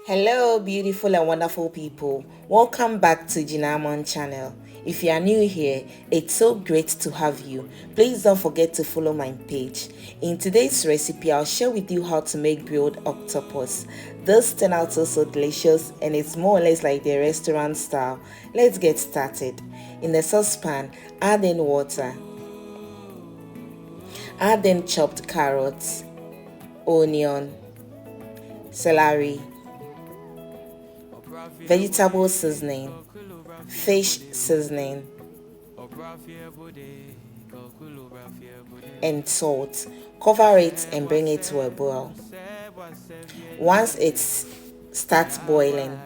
Hello, beautiful and wonderful people. Welcome back to Jinamon channel. If you are new here, it's so great to have you. Please don't forget to follow my page. In today's recipe, I'll share with you how to make grilled octopus. This turned out so delicious and it's more or less like the restaurant style. Let's get started. In the saucepan, add in water. Add in chopped carrots, onion, celery, vegetable seasoning, fish seasoning, and salt. Cover it and bring it to a boil. Once it starts boiling,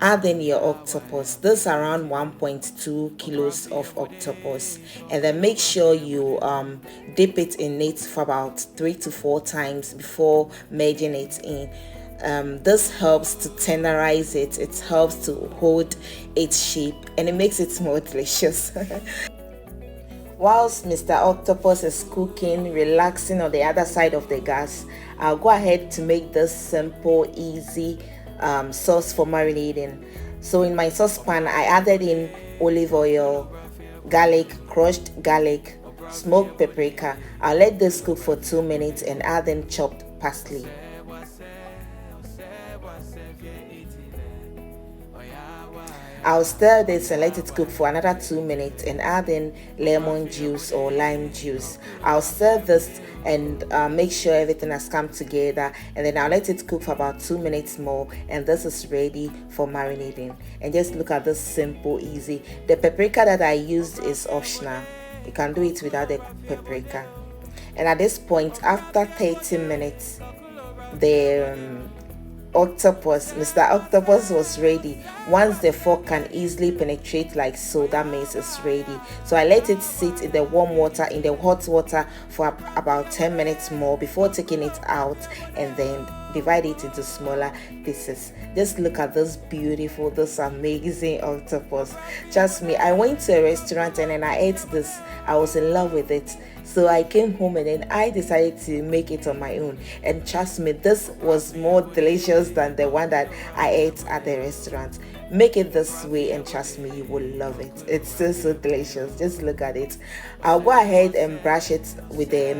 add in your octopus. This is around 1.2 kilos of octopus, and then make sure you dip it in it for about 3 to 4 times before merging it in. This helps to tenderize it, it helps to hold its shape, and it makes it more delicious. Whilst Mr. Octopus is cooking, relaxing on the other side of the gas, I'll go ahead to make this simple, easy sauce for marinating. So in my saucepan, I added in olive oil, garlic, crushed garlic, smoked paprika. I'll let this cook for 2 minutes and add in chopped parsley. I'll stir this and let it cook for another 2 minutes and add in lemon juice or lime juice. I'll stir this and make sure everything has come together, and then I'll let it cook for about 2 minutes more, and this is ready for marinating. And just look at this simple, easy. The paprika that I used is optional. You can do it without the paprika. And at this point, after 30 minutes, the Mr. Octopus was ready. Once the fork can easily penetrate like so, that means it's ready. So I let it sit in the warm water, in the hot water for about 10 minutes more before taking it out, and then divide it into smaller pieces. Just look at this beautiful, this amazing octopus. Trust me, I went to a restaurant and then I ate this. I was in love with it. So I came home and then I decided to make it on my own. And trust me, this was more delicious than the one that I ate at the restaurant. Make it this way and trust me, you will love it. It's so delicious. Just look at it. I'll go ahead and brush it with the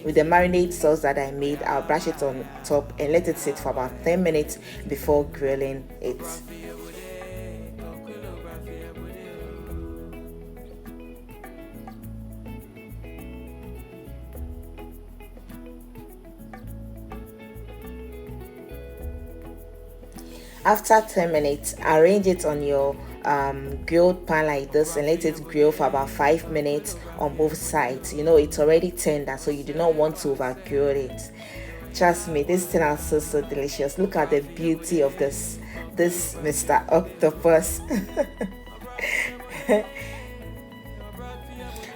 marinade sauce that I made. I'll brush it on top and let it sit for about 10 minutes before grilling it. After 10 minutes, arrange it on your grilled pan like this and let it grill for about 5 minutes on both sides. You know, it's already tender, so you do not want to over grill it. Trust me, this thing is so delicious. Look at the beauty of this Mr. Octopus.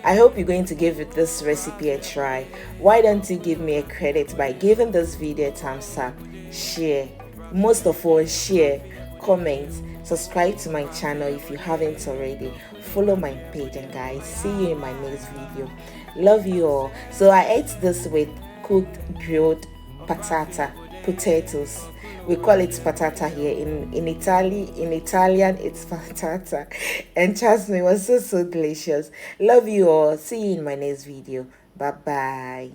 I hope you're going to give this recipe a try. Why don't you give me a credit by giving this video a thumbs up, share, most of all share, comment, subscribe to my channel if you haven't already, follow my page, and guys, see you in my next video. Love you all. So I ate this with cooked grilled potatoes. We call it patata here in Italian it's patata, and trust me, it was so delicious. Love you all. See you in my next video. Bye bye.